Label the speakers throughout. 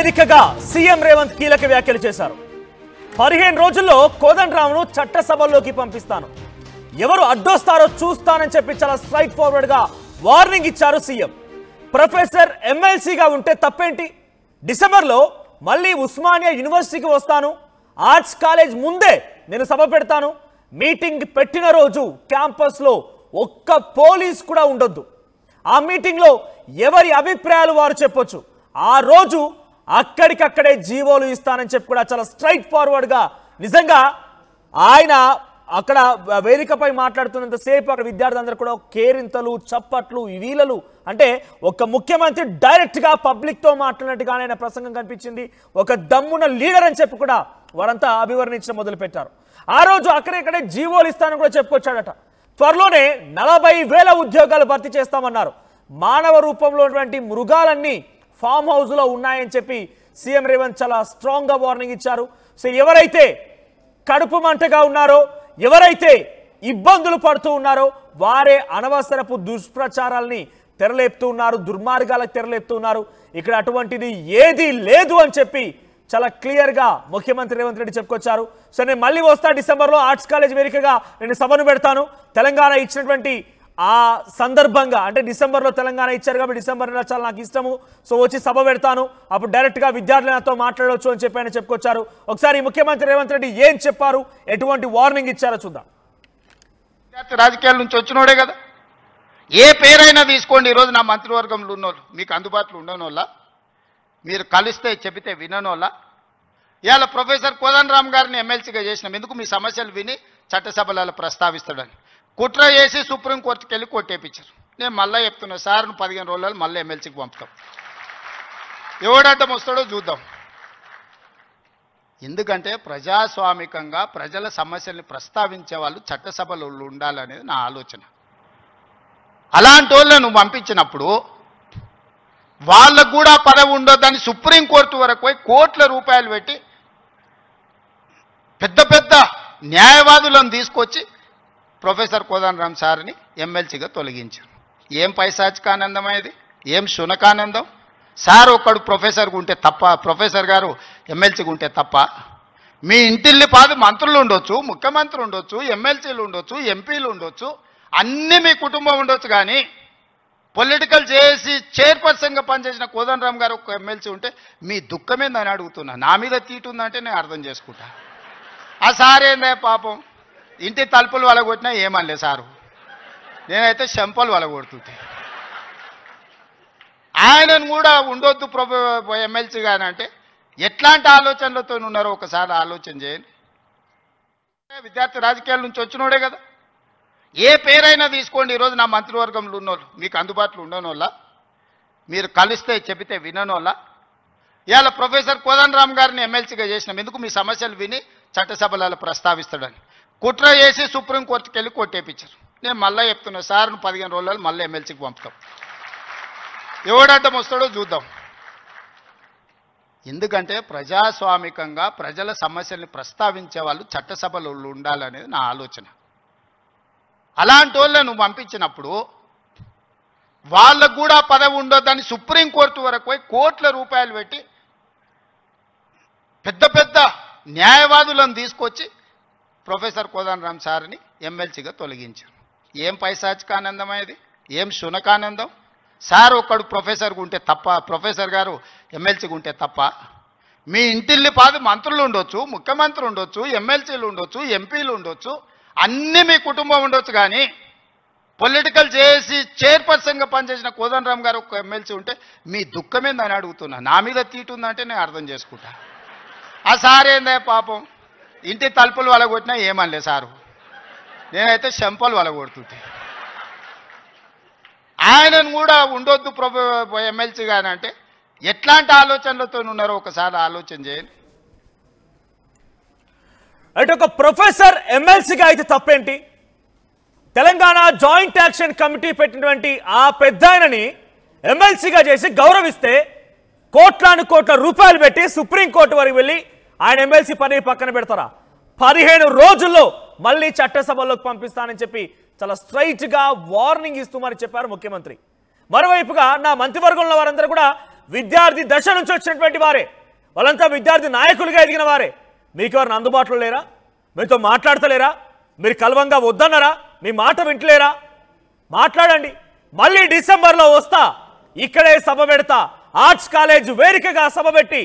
Speaker 1: వేదికగా సీఎం రేవంత్ కీలక వ్యాఖ్యలు చేశారు. 15 రోజుల్లో కోదండరాంను చట్టసభల్లోకి పంపిస్తాను, ఎవరు అడ్డొస్తారో చూస్తానని చెప్పి చాలా స్ట్రైట్ ఫార్వర్డ్ గా వార్నింగ్ ఇచ్చారు సీఎం. ప్రొఫెసర్ ఎమ్మెల్సీగా ఉంటే తప్పేంటి, డిసెంబర్లో మళ్ళీ ఉస్మానియా యూనివర్సిటీకి వస్తాను, ఆర్ట్స్ కాలేజ్ ముందే నేను సభ పెడతాను, మీటింగ్ పెట్టిన రోజు క్యాంపస్లో ఒక్క పోలీస్ కూడా ఉండొద్దు, ఆ మీటింగ్లో ఎవరి అభిప్రాయాలు వారు చెప్పొచ్చు, ఆ రోజు అక్కడికక్కడే జీవోలు ఇస్తానని చెప్పి కూడా చాలా స్ట్రైట్ ఫార్వర్డ్ గా నిజంగా ఆయన అక్కడ వేదికపై మాట్లాడుతున్నంత సేపు అక్కడ విద్యార్థులందరూ కూడా కేరింతలు చప్పట్లు వీలలు అంటే ఒక ముఖ్యమంత్రి డైరెక్ట్ గా పబ్లిక్ తో మాట్లాడినట్టుగానే ఆయన ప్రసంగం కనిపించింది. ఒక దమ్మున లీడర్ అని చెప్పి కూడా వారంతా అభివర్ణించడం మొదలు పెట్టారు. ఆ రోజు అక్కడెక్కడే జీవోలు ఇస్తానని కూడా చెప్పుకొచ్చాడట. త్వరలోనే 40,000 ఉద్యోగాలు భర్తీ చేస్తామన్నారు. మానవ రూపంలో ఉన్నటువంటి మృగాలన్నీ ఫామ్ హౌస్ లో ఉన్నాయని చెప్పి సీఎం రేవంత్ చాలా స్ట్రాంగ్ గా వార్నింగ్ ఇచ్చారు. సో ఎవరైతే కడుపు మంటగా ఉన్నారో, ఎవరైతే ఇబ్బందులు పడుతూ ఉన్నారో వారే అనవసరపు దుష్ప్రచారాల్ని తెరలేపుతూ ఉన్నారు, దుర్మార్గాలకు తెరలేపుతూ ఉన్నారు. ఇక్కడ అటువంటిది ఏది లేదు అని చెప్పి చాలా క్లియర్ గా ముఖ్యమంత్రి రేవంత్ రెడ్డి చెప్పుకొచ్చారు. సో నేను మళ్ళీ వస్తా, డిసెంబర్లో ఆర్ట్స్ కాలేజ్ వేదికగా నేను సభను పెడతాను, తెలంగాణ ఇచ్చినటువంటి ఆ సందర్భంగా అంటే డిసెంబర్లో తెలంగాణ ఇచ్చారు కాబట్టి డిసెంబర్ నెల చాలా నాకు ఇష్టము, సో వచ్చి సభ పెడతాను, అప్పుడు డైరెక్ట్గా విద్యార్థులతో మాట్లాడవచ్చు అని చెప్పి ఆయన చెప్పుకొచ్చారు. ఒకసారి ముఖ్యమంత్రి రేవంత్ రెడ్డి ఏం చెప్పారు, ఎటువంటి వార్నింగ్ ఇచ్చారో చూద్దాం.
Speaker 2: రాజకీయాల నుంచి వచ్చినోడే కదా, ఏ పేరైనా తీసుకోండి. ఈరోజు నా మంత్రివర్గంలో ఉన్నోళ్ళు, మీకు అందుబాటులో ఉండనోళ్ళ, మీరు కలిస్తే చెబితే విననోళ్ళ. ఇవాళ ప్రొఫెసర్ కోదండరాం గారిని ఎమ్మెల్సీగా చేసినాం, ఎందుకు మీ సమస్యలు విని చట్టసభలలో ప్రస్తావిస్తాడని కుట్ర చేసి సుప్రీంకోర్టుకి వెళ్ళి కొట్టేపించారు. నేను మళ్ళీ చెప్తున్నా సార్, 15 రోజులు మళ్ళీ ఎమ్మెల్సీకి పంపుతాం, ఎవడడ్డం వస్తాడో చూద్దాం. ఎందుకంటే ప్రజాస్వామికంగా ప్రజల సమస్యల్ని ప్రస్తావించే వాళ్ళు చట్టసభలో ఉండాలనేది నా ఆలోచన. అలాంటి వాళ్ళను నువ్వు పంపించినప్పుడు వాళ్ళకు కూడా పదవి ఉండొద్దని సుప్రీంకోర్టు వరకు పోయి కోట్ల రూపాయలు పెట్టి పెద్ద పెద్ద న్యాయవాదులను తీసుకొచ్చి ప్రొఫెసర్ కోదండరాం సార్ని ఎమ్మెల్సీగా తొలగించారు. ఏం పైశాచికానందం ఇది, ఏం శునకానందం. సార్ ఒక్కడు ప్రొఫెసర్గా ఉంటే తప్ప, ప్రొఫెసర్ గారు ఎమ్మెల్సీగా ఉంటే తప్ప, మీ ఇంటిల్లి పాది మంత్రులు ఉండొచ్చు, ముఖ్యమంత్రి ఉండొచ్చు, ఎమ్మెల్సీలు ఉండొచ్చు, ఎంపీలు ఉండొచ్చు, అన్నీ మీ కుటుంబం ఉండొచ్చు. కానీ పొలిటికల్ చేసి చైర్పర్సన్గా పనిచేసిన కోదండరాం గారు ఒక ఎమ్మెల్సీ ఉంటే మీ దుఃఖమేందని అడుగుతున్నా. నా మీద తీటుందంటే నేను అర్థం చేసుకుంటా. ఆ సార్ ఏందే పాపం, ఇంటి తలుపులు వలగొట్టినా ఏమనలే సారు, నేనైతే చెంపలు వలగొడుతుంటే. ఆయనను కూడా ఉండొద్దు ఎమ్మెల్సీగా అంటే ఎట్లాంటి ఆలోచనలతో ఉన్నారో ఒకసారి ఆలోచన చేయండి. విద్యార్థి రాజకీయాల నుంచి వచ్చినోడే కదా, ఏ పేరైనా తీసుకోండి. ఈరోజు నా మంత్రివర్గంలో ఉన్నోళ్ళు, మీకు అందుబాటులో ఉండనోళ్ళ, మీరు కలిస్తే చెబితే విననోళ్ళ. ఇవాళ ప్రొఫెసర్ కోదండరాం గారిని ఎమ్మెల్సీగా చేసినాం, ఎందుకు మీ సమస్యలు విని చట్టసభలలో ప్రస్తావిస్తాడని కుట్ర చేసి సుప్రీంకోర్టుకి వెళ్ళి కొట్టేపించారు. నేను మళ్ళీ చెప్తున్నా సార్, 15 రోజులు మళ్ళీ ఎమ్మెల్సీకి పంపుతాం, ఎవడడ్డం వస్తాడో చూద్దాం. ఎందుకంటే ప్రజాస్వామికంగా ప్రజల సమస్యల్ని ప్రస్తావించే వాళ్ళు చట్టసభలో ఉండాలనేది నా ఆలోచన. అలాంటి వాళ్ళను నువ్వు పంపించినప్పుడు వాళ్ళకు కూడా పదవి ఉండొద్దని సుప్రీంకోర్టు వరకు పోయి కోట్ల రూపాయలు పెట్టి పెద్ద పెద్ద న్యాయవాదులను తీసుకొచ్చి ప్రొఫెసర్ కోదండరాం సార్ని ఎమ్మెల్సీగా తొలగించారు. ఏం పైశాచికానందం ఇది, ఏం శునకానందం. సార్ ఒక్కడు ప్రొఫెసర్గా ఉంటే తప్ప, ప్రొఫెసర్ గారు ఎమ్మెల్సీగా ఉంటే తప్ప, మీ ఇంటిల్లి పాది మంత్రులు ఉండొచ్చు, ముఖ్యమంత్రి ఉండొచ్చు, ఎమ్మెల్సీలు ఉండొచ్చు, ఎంపీలు ఉండొచ్చు, అన్నీ మీ కుటుంబం ఉండొచ్చు. కానీ పొలిటికల్ చేసి చైర్పర్సన్గా పనిచేసిన కోదండరాం గారు ఒక ఎమ్మెల్సీ ఉంటే మీ దుఃఖమేందని అడుగుతున్నా. నా మీద తీటుందంటే నేను అర్థం చేసుకుంటా. ఆ సార్ ఏందే పాపం, ఇంటి తలుపులు వలగొట్టినా ఏమనలే సారు, నేనైతే చెంపలు వలగొడుతుంటే. ఆయనను కూడా ఉండొద్దు ఎమ్మెల్సీగా అంటే ఎట్లాంటి ఆలోచనలతో ఉన్నారో ఒకసారి ఆలోచన చేయండి.
Speaker 1: అంటే ఒక ప్రొఫెసర్ ఎమ్మెల్సీగా అయితే తప్పేంటి, తెలంగాణ జాయింట్ యాక్షన్ కమిటీ పెట్టినటువంటి ఆ పెద్ద ఆయనని ఎమ్మెల్సీగా చేసి గౌరవిస్తే కోట్ల రూపాయలు పెట్టి సుప్రీంకోర్టు వరకు వెళ్ళి ఆయన ఎమ్మెల్సీ పని పక్కన పెడతారా? 15 రోజుల్లో మళ్ళీ చట్టసభలోకి పంపిస్తానని చెప్పి చాలా స్ట్రైట్ గా వార్నింగ్ ఇస్తూ మరి చెప్పారు ముఖ్యమంత్రి. మరోవైపుగా నా మంత్రివర్గంలో వారందరూ కూడా విద్యార్థి దశ నుంచి వచ్చినటువంటి వారే, వాళ్ళంతా విద్యార్థి నాయకులుగా ఎదిగిన వారే. మీకు ఎవరిని అందుబాటులో లేరా? మీతో మాట్లాడతలేరా? మీరు కలవంగా వద్దన్నారా? మీ మాట వింటలేరా? మాట్లాడండి. మళ్ళీ డిసెంబర్లో వస్తా, ఇక్కడే సభ పెడతా, ఆర్ట్స్ కాలేజ్ వేదికగా సభ పెట్టి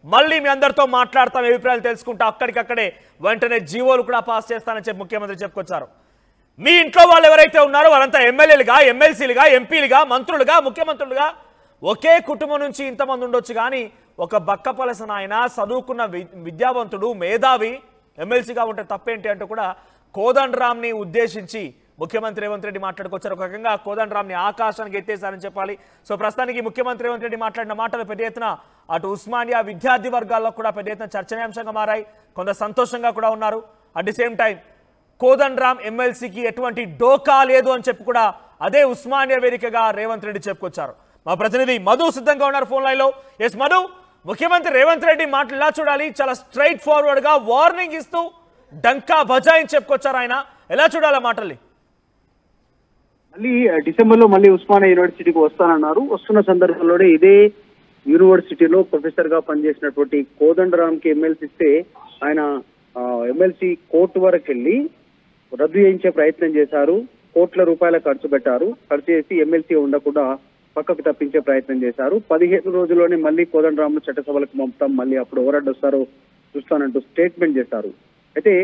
Speaker 1: మళ్ళీ మీ అందరితో మాట్లాడతాం, అభిప్రాయాలు తెలుసుకుంటా, అక్కడికక్కడే వెంటనే జీవోలు కూడా పాస్ చేస్తానని చెప్పి ముఖ్యమంత్రి చెప్పుకొచ్చారు. మీ ఇంట్లో వాళ్ళు ఎవరైతే ఉన్నారో వాళ్ళంతా ఎమ్మెల్యేలుగా, ఎమ్మెల్సీలుగా, ఎంపీలుగా, మంత్రులుగా, ముఖ్యమంత్రులుగా ఒకే కుటుంబం నుంచి ఇంతమంది ఉండొచ్చు. కానీ ఒక బక్కపలసన ఆయన చదువుకున్న విద్యావంతుడు, మేధావి ఎమ్మెల్సీగా ఉంటే తప్పేంటి అంటూ కూడా కోదండరాంని ఉద్దేశించి ముఖ్యమంత్రి రేవంత్ రెడ్డి మాట్లాడుకొచ్చారు. ఒక రకంగా కోదండరాంని ఆకాశానికి ఎత్తేసారని చెప్పాలి. సో ప్రస్తుతానికి ముఖ్యమంత్రి రేవంత్ రెడ్డి మాట్లాడిన మాటలు పెద్ద ఎత్తున అటు ఉస్మానియా విద్యార్థి వర్గాల్లో కూడా పెద్ద ఎత్తున చర్చనీయాంశంగా మారాయి. కొంత సంతోషంగా కూడా ఉన్నారు. At the same time Kodandaram ఎమ్మెల్సీకి ఎటువంటి డోకా లేదు అని చెప్పి కూడా అదే ఉస్మానియా వేదికగా రేవంత్ రెడ్డి చెప్పుకొచ్చారు. మా ప్రతినిధి మధు సిద్ధంగా ఉన్నారు ఫోన్ లైన్ లో. ఎస్ మధు, ముఖ్యమంత్రి రేవంత్ రెడ్డి మాటలు ఇలా చూడాలి, చాలా స్ట్రైట్ ఫార్వర్డ్ గా వార్నింగ్ ఇస్తూ డంకా బజాయిని చెప్పుకొచ్చారు. ఆయన ఎలా చూడాలి మాటల్ని?
Speaker 3: మళ్ళీ డిసెంబర్ లో మళ్ళీ ఉస్మానియా యూనివర్సిటీకి వస్తానన్నారు. వస్తున్న సందర్భంలోనే ఇదే యూనివర్సిటీలో ప్రొఫెసర్ గా పనిచేసినటువంటి కోదండరాంకి ఎమ్మెల్సీ ఇస్తే ఆయన ఎమ్మెల్సీ కోర్టు వరకు వెళ్ళి రద్దు చేయించే ప్రయత్నం చేశారు. కోట్ల రూపాయల ఖర్చు పెట్టారు. ఖర్చు చేసి ఎమ్మెల్సీ ఉండకుండా పక్కకు తప్పించే ప్రయత్నం చేశారు. 15 రోజుల్లోనే మళ్ళీ కోదండరాంను చట్టసభలకు పంపుతాం, మళ్ళీ అప్పుడు ఎవరడ్డు వస్తారో చూస్తానంటూ స్టేట్మెంట్ చేశారు. అయితే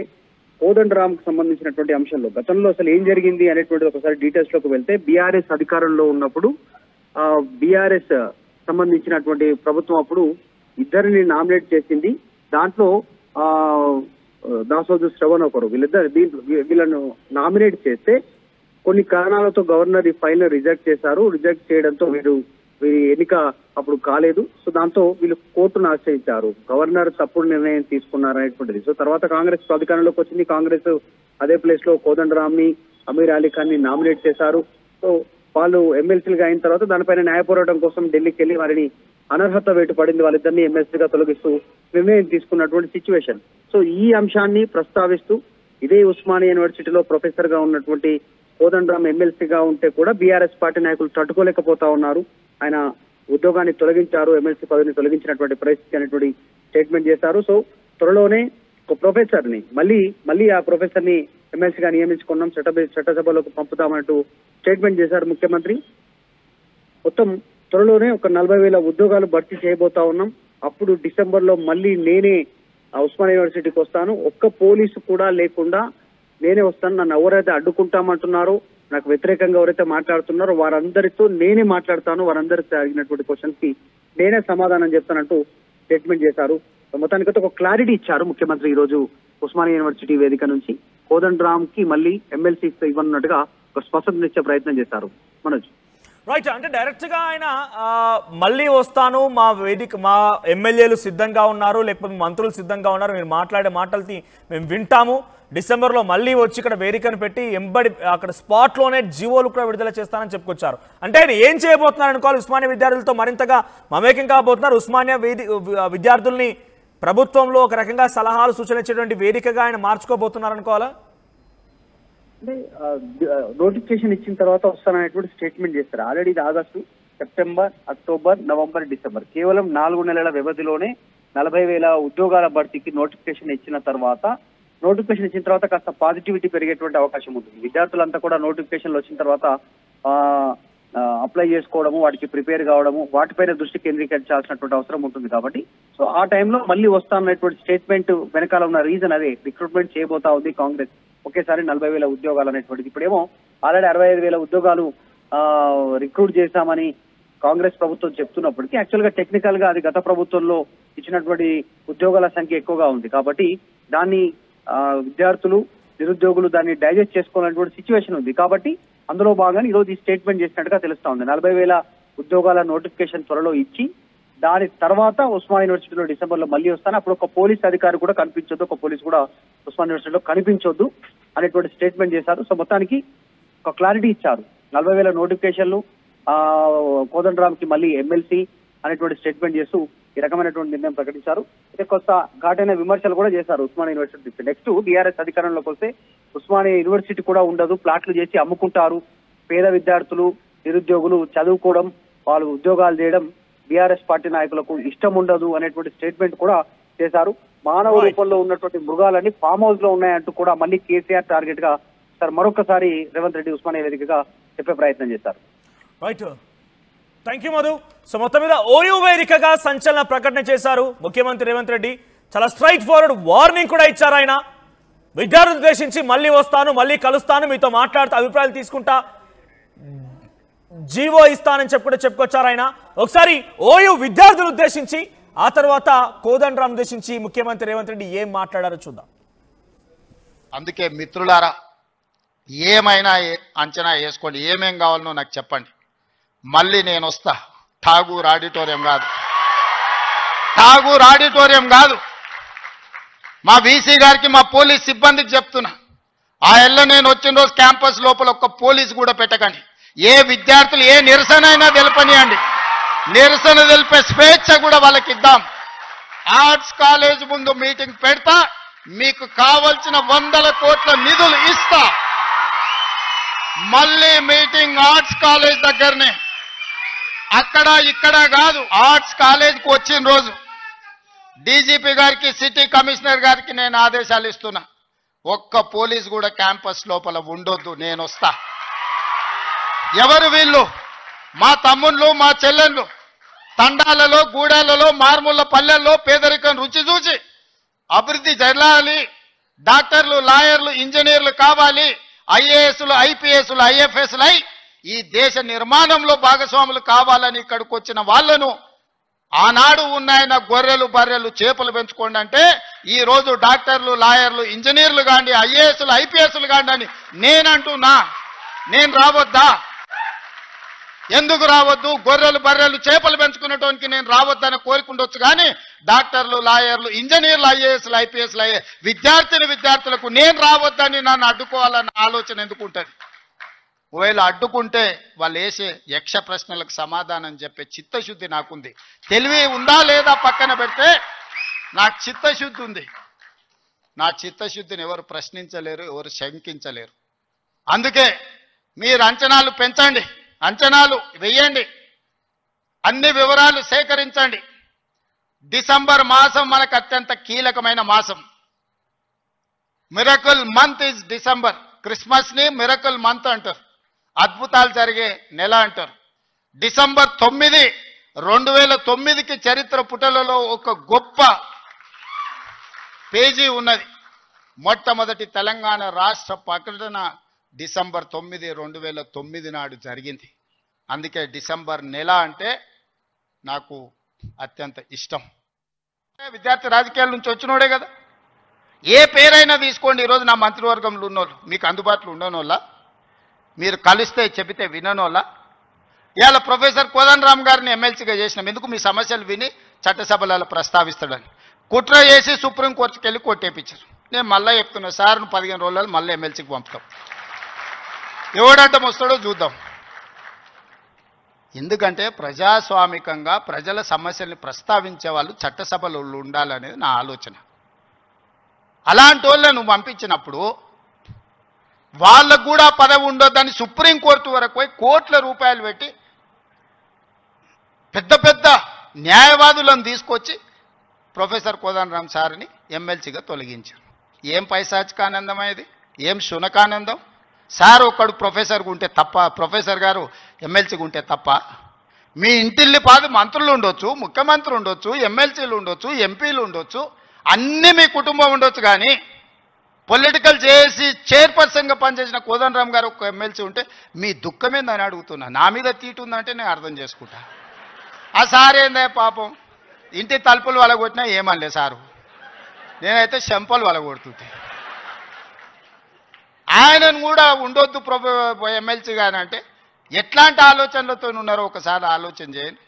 Speaker 3: కోదండరాంకు సంబంధించినటువంటి అంశంలో గతంలో అసలు ఏం జరిగింది అనేటువంటి ఒకసారి డీటెయిల్స్ లోకి వెళ్తే, బీఆర్ఎస్ అధికారంలో ఉన్నప్పుడు బీఆర్ఎస్ సంబంధించినటువంటి ప్రభుత్వం అప్పుడు ఇద్దరిని నామినేట్ చేసింది. దాంట్లో దాసోజు శ్రవణ్ ఒకరు. వీళ్ళను నామినేట్ చేస్తే కొన్ని కారణాలతో గవర్నర్ ఈ ఫైల్ రిజెక్ట్ చేశారు. రిజెక్ట్ చేయడంతో వీరి ఎన్నిక అప్పుడు కాలేదు. సో దాంతో వీళ్ళు కోర్టును ఆశ్రయించారు. గవర్నర్ తప్పుడు నిర్ణయం తీసుకున్నారనేటువంటిది. సో తర్వాత కాంగ్రెస్ అధికారంలోకి వచ్చింది. కాంగ్రెస్ అదే ప్లేస్ లో కోదండరాంని, అమీర్ అలీ ఖాన్ ని నామినేట్ చేశారు. సో వాళ్ళు ఎమ్మెల్సీలుగా అయిన తర్వాత దానిపైన న్యాయ పోరాటం కోసం ఢిల్లీకి వెళ్లి వారిని అనర్హత వేటు పడింది. వాళ్ళిద్దరిని ఎమ్మెల్సీగా తొలగిస్తూ నిర్ణయం తీసుకున్నటువంటి సిచ్యువేషన్. సో ఈ అంశాన్ని ప్రస్తావిస్తూ ఇదే ఉస్మానియా యూనివర్సిటీలో ప్రొఫెసర్ గా ఉన్నటువంటి కోదండరాం ఎమ్మెల్సీగా ఉంటే కూడా బీఆర్ఎస్ పార్టీ నాయకులు తట్టుకోలేకపోతా ఉన్నారు. ఆయన ఉద్యోగాన్ని తొలగించారు, ఎమ్మెల్సీ పదవిని తొలగించినటువంటి పరిస్థితి అనేటువంటి స్టేట్మెంట్ చేశారు. సో త్వరలోనే ఒక ప్రొఫెసర్ ని మళ్ళీ ఆ ప్రొఫెసర్ ని ఎమ్మెల్సీగా నియమించుకున్నాం, చట్టసభలోకి పంపుతామంటూ స్టేట్మెంట్ చేశారు ముఖ్యమంత్రి. మొత్తం త్వరలోనే ఒక 40,000 ఉద్యోగాలు భర్తీ చేయబోతా ఉన్నాం. అప్పుడు డిసెంబర్ లో మళ్ళీ నేనే ఉస్మానియా యూనివర్సిటీకి వస్తాను, ఒక్క పోలీసు కూడా లేకుండా నేనే వస్తాను. నన్ను ఎవరైతే అడ్డుకుంటామంటున్నారో, నాకు వ్యతిరేకంగా ఎవరైతే మాట్లాడుతున్నారో వారందరితో నేనే మాట్లాడతాను, వారందరితో అడిగినటువంటి క్వశ్చన్స్ కి నేనే సమాధానం చెప్తానంటూ స్టేట్మెంట్ చేశారు. మొత్తానికైతే ఒక క్లారిటీ ఇచ్చారు ముఖ్యమంత్రి ఈ రోజు ఉస్మానియా యూనివర్సిటీ వేదిక నుంచి. కోదండరామ్ కి మళ్ళీ ఎమ్మెల్సీ ఇవ్వనున్నట్టుగా ఒక స్పష్టత ఇచ్చే ప్రయత్నం చేశారు. మనోజ్
Speaker 1: రైట్, అంటే డైరెక్ట్ గా ఆయన మళ్ళీ వస్తాను, మా ఎమ్మెల్యేలు సిద్ధంగా ఉన్నారు, లేకపోతే మంత్రులు సిద్ధంగా ఉన్నారు, మీరు మాట్లాడే మాటల్ని మేము వింటాము, డిసెంబర్లో మళ్ళీ వచ్చి ఇక్కడ వేదికను పెట్టి అక్కడ స్పాట్ లోనే జీవోలు కూడా విడుదల చేస్తానని చెప్పుకొచ్చారు. అంటే ఆయన ఏం చేయబోతున్నారు అనుకోవాలి? ఉస్మానియా విద్యార్థులతో మరింతగా మమేకం కాబోతున్నారు. ఉస్మానియా విద్యార్థుల్ని ప్రభుత్వంలో ఒక రకంగా సలహాలు సూచనలు ఇచ్చేటువంటి వేదికగా ఆయన మార్చుకోబోతున్నారు అనుకోవాలా?
Speaker 3: అంటే నోటిఫికేషన్ ఇచ్చిన తర్వాత వస్తాననేటువంటి స్టేట్మెంట్ చేస్తారు. ఆల్రెడీ ఇది August, September, October, November, December కేవలం 4 నెలల వ్యవధిలోనే 40,000 ఉద్యోగాల భర్తీకి నోటిఫికేషన్ ఇచ్చిన తర్వాత కాస్త పాజిటివిటీ పెరిగేటువంటి అవకాశం ఉంటుంది. విద్యార్థులంతా కూడా నోటిఫికేషన్లు వచ్చిన తర్వాత అప్లై చేసుకోవడము, వాటికి ప్రిపేర్ కావడము, వాటిపైన దృష్టి కేంద్రీకరించాల్సినటువంటి అవసరం ఉంటుంది. కాబట్టి సో ఆ టైంలో మళ్ళీ వస్తాననేటువంటి స్టేట్మెంట్ వెనకాల ఉన్న రీజన్ అదే. రిక్రూట్మెంట్ చేయబోతా ఉంది కాంగ్రెస్ ఒకేసారి 40,000 ఉద్యోగాలు అనేటువంటిది. ఇప్పుడేమో ఆల్రెడీ 65,000 ఉద్యోగాలు రిక్రూట్ చేశామని కాంగ్రెస్ ప్రభుత్వం చెప్తున్నప్పటికీ యాక్చువల్ గా టెక్నికల్ గా అది గత ప్రభుత్వంలో ఇచ్చినటువంటి ఉద్యోగాల సంఖ్య ఎక్కువగా ఉంది. కాబట్టి దాన్ని విద్యార్థులు, నిరుద్యోగులు దాన్ని డైజెస్ట్ చేసుకోవాలనేటువంటి సిచ్యువేషన్ ఉంది. కాబట్టి అందులో భాగంగా ఈరోజు ఈ స్టేట్మెంట్ చేసినట్టుగా తెలుస్తా ఉంది. 40,000 ఉద్యోగాల నోటిఫికేషన్ త్వరలో ఇచ్చి దాని తర్వాత ఉస్మానియా యూనివర్సిటీలో డిసెంబర్ లో మళ్ళీ వస్తాను, అప్పుడు ఒక పోలీస్ అధికారి కూడా కనిపించొద్దు, ఒక పోలీస్ కూడా ఉస్మానియా యూనివర్సిటీలో కనిపించొద్దు అనేటువంటి స్టేట్మెంట్ చేశారు. సో మొత్తానికి ఒక క్లారిటీ ఇచ్చారు. 40,000 నోటిఫికేషన్లు, కోదండరామ్ కి మళ్ళీ ఎమ్మెల్సీ అనేటువంటి స్టేట్మెంట్ చేస్తూ ఈ రకమైనటువంటి నిర్ణయం ప్రకటించారు. అయితే కొత్త ఘాటైన విమర్శలు కూడా చేశారు ఉస్మానియా యూనివర్సిటీ. నెక్స్ట్ బీఆర్ఎస్ అధికారంలోకి వస్తే ఉస్మానియా యూనివర్సిటీ కూడా ఉండదు, ప్లాట్లు చేసి అమ్ముకుంటారు, పేద విద్యార్థులు, నిరుద్యోగులు చదువుకోవడం, వాళ్ళు ఉద్యోగాలు చేయడం బీఆర్ఎస్ పార్టీ నాయకులకు ఇష్టం ఉండదు అనేటువంటి స్టేట్మెంట్ కూడా చేశారు. మానవ రూపంలో ఉన్నటువంటి మృగాలన్నీ ఫామ్ హౌస్ లో ఉన్నాయంటూ కూడా మళ్ళీ కేసీఆర్ టార్గెట్ గా సార్ మరొకసారి రేవంత్ రెడ్డి ఉస్మానియా వేదికగా చెప్పే ప్రయత్నం చేశారు.
Speaker 1: Right, thank you Madhu. So మొత్తం మీద ఓయూ వేదికగా సంచలన ప్రకటన చేశారు ముఖ్యమంత్రి రేవంత్ రెడ్డి. చాలా స్ట్రైట్ ఫార్వర్డ్ వార్నింగ్ కూడా ఇచ్చారు ఆయన. విద్యార్థులను ఉద్దేశించి మళ్ళీ వస్తాను, మళ్ళీ కలుస్తాను, మీతో మాట్లాడుతూ అభిప్రాయాలు తీసుకుంటా, జీవో ఇస్తానని చెప్పుకొచ్చారు ఆయన. ఒకసారి ఓయూ విద్యార్థులను ఉద్దేశించి, ఆ తర్వాత కోదండరాం ఉద్దేశించి ముఖ్యమంత్రి రేవంత్ రెడ్డి ఏం మాట్లాడారో చూద్దాం.
Speaker 2: అందుకే మిత్రులారా, ఏమైనా అంచనా వేసుకోండి, ఏమేం కావాలనో నాకు చెప్పండి, మళ్ళీ నేను వస్తా. ఠాగూర్ ఆడిటోరియం కాదు, ఠాగూర్ ఆడిటోరియం కాదు, మా వీసీ గారికి, మా పోలీస్ సిబ్బందికి చెప్తున్నా, ఆ ఎల్ల నేను వచ్చిన రోజు క్యాంపస్ లోపల ఒక్క పోలీసు కూడా పెట్టకండి. ఏ విద్యార్థులు ఏ నిరసన అయినా తెలపనియండి, నిరసన తెలిపే స్వేచ్ఛ కూడా వాళ్ళకి ఇద్దాం. ఆర్ట్స్ కాలేజ్ ముందు మీటింగ్ పెడతా, మీకు కావలసిన 100 కోట్ల నిధులు ఇస్తా. మళ్ళీ మీటింగ్ ఆర్ట్స్ కాలేజ్ దగ్గరనే, అక్కడ ఇక్కడ కాదు. ఆర్ట్స్ కాలేజ్కి వచ్చిన రోజు డీజీపీ గారికి, సిటీ కమిషనర్ గారికి నేను ఆదేశాలు ఇస్తున్నా, ఒక్క పోలీసు కూడా క్యాంపస్ లోపల ఉండొద్దు, నేను వస్తా. ఎవరు వీళ్ళు? మా తమ్ముళ్ళు, మా చెల్లెళ్ళు తండాలలో, గూడాలలో, మారుమూల పల్లెల్లో పేదరికం రుచి చూసి అభివృద్ధి జరగాలి, డాక్టర్లు, లాయర్లు, ఇంజనీర్లు కావాలి, ఐఏఎస్లు, ఐపీఎస్లు, ఐఎఫ్ఎస్లు అయి ఈ దేశ నిర్మాణంలో భాగస్వాములు కావాలని ఇక్కడికి వచ్చిన వాళ్ళను ఆనాడు ఉన్నాయన గొర్రెలు, బర్రెలు, చేపలు పెంచుకోండి అంటే ఈ రోజు డాక్టర్లు, లాయర్లు, ఇంజనీర్లు కాండి, ఐఏఎస్లు, ఐపీఎస్లు కాండి అని నేనంటున్నా. నేను రావద్దా? ఎందుకు రావద్దు? గొర్రెలు, బర్రెలు, చేపలు పెంచుకునేటోనికి నేను రావద్దని కోరుకుండొచ్చు, కానీ డాక్టర్లు, లాయర్లు, ఇంజనీర్లు, ఐఏఎస్లు, ఐపీఎస్లు అయ్యే విద్యార్థులకు నేను రావద్దని నన్ను అడ్డుకోవాలన్న ఆలోచన ఎందుకు ఉంటుంది? ఒకవేళ అడ్డుకుంటే వాళ్ళు వేసే యక్ష ప్రశ్నలకు సమాధానం చెప్పే చిత్తశుద్ధి నాకుంది. తెలివి ఉందా లేదా పక్కన పెడితే నాకు చిత్తశుద్ధి ఉంది. నా చిత్తశుద్ధిని ఎవరు ప్రశ్నించలేరు, ఎవరు శంకించలేరు. అందుకే మీరు అంచనాలు పెంచండి, అంచనాలు వెయ్యండి, అన్ని వివరాలు సేకరించండి. డిసెంబర్ మాసం మనకు అత్యంత కీలకమైన మాసం. Miracle month is December. Christmas ని మిరకల్ మంత్ అంటారు, అద్భుతాలు జరిగే నెల అంటారు. డిసెంబర్ 9, 2009కి చరిత్ర పుటలలో ఒక గొప్ప పేజీ ఉన్నది. మొట్టమొదటి తెలంగాణ రాష్ట్ర ప్రకటన డిసెంబర్ 9, 2009 నాడు జరిగింది. అందుకే డిసెంబర్ నెల అంటే నాకు అత్యంత ఇష్టం. విద్యార్థి రాజకీయాల నుంచి వచ్చినోడే కదా. ఏ పేరైనా తీసుకోండి, ఈరోజు నా మంత్రివర్గంలో ఉన్నోళ్ళు, మీకు అందుబాటులో ఉండనోళ్ళ, మీరు కలిస్తే చెబితే విననోళ్ళ. ఇవాళ ప్రొఫెసర్ కోదండరాం గారిని ఎమ్మెల్సీగా చేసినాం, ఎందుకు? మీ సమస్యలు విని చట్టసభలలో ప్రస్తావిస్తాడని. కుట్ర చేసి సుప్రీంకోర్టుకి వెళ్ళి కొట్టేపించారు. నేను మళ్ళీ చెప్తున్నా, సార్ను 15 రోజులలో మళ్ళీ ఎమ్మెల్సీకి పంపుతాం. ఎవడంటే వస్తాడో చూద్దాం. ఎందుకంటే ప్రజాస్వామికంగా ప్రజల సమస్యల్ని ప్రస్తావించే వాళ్ళు చట్టసభలో ఉండాలనేది నా ఆలోచన. అలాంటి వాళ్ళని నువ్వు పంపించినప్పుడు వాళ్ళకు కూడా పదవి ఉండొద్దని సుప్రీంకోర్టు వరకు పోయి కోట్ల రూపాయలు పెట్టి పెద్ద పెద్ద న్యాయవాదులను తీసుకొచ్చి ప్రొఫెసర్ కోదండరాం సార్ని ఎమ్మెల్సీగా తొలగించారు. ఏం పైశాచికానందం ఇది? ఏం శునకానందం? సార్ ఒక్కడు ప్రొఫెసర్గా ఉంటే తప్ప, ప్రొఫెసర్ గారు ఎమ్మెల్సీగా ఉంటే తప్ప? మీ ఇంటిల్లి పాది మంత్రులు ఉండొచ్చు, ముఖ్యమంత్రి ఉండొచ్చు, ఎమ్మెల్సీలు ఉండొచ్చు, ఎంపీలు ఉండొచ్చు, అన్నీ మీ కుటుంబం ఉండొచ్చు, కానీ పొలిటికల్ చేసి చైర్పర్సన్గా పనిచేసిన కోదండరాం గారు ఒక ఎమ్మెల్సీ ఉంటే మీ దుఃఖమేందని అడుగుతున్నా. నా మీద తీటు ఉందంటే నేను అర్థం చేసుకుంటా. ఆ సార్ ఏందే పాపం, ఇంటి తలుపులు వలగొట్టినా ఏమనలే సారు, నేనైతే చెంపలు వలగొడుతుంటే. ఆయనను కూడా ఉండొద్దు ఎమ్మెల్సీ గాని అంటే ఎట్లాంటి ఆలోచనలతో ఉన్నారో ఒకసారి ఆలోచన చేయండి.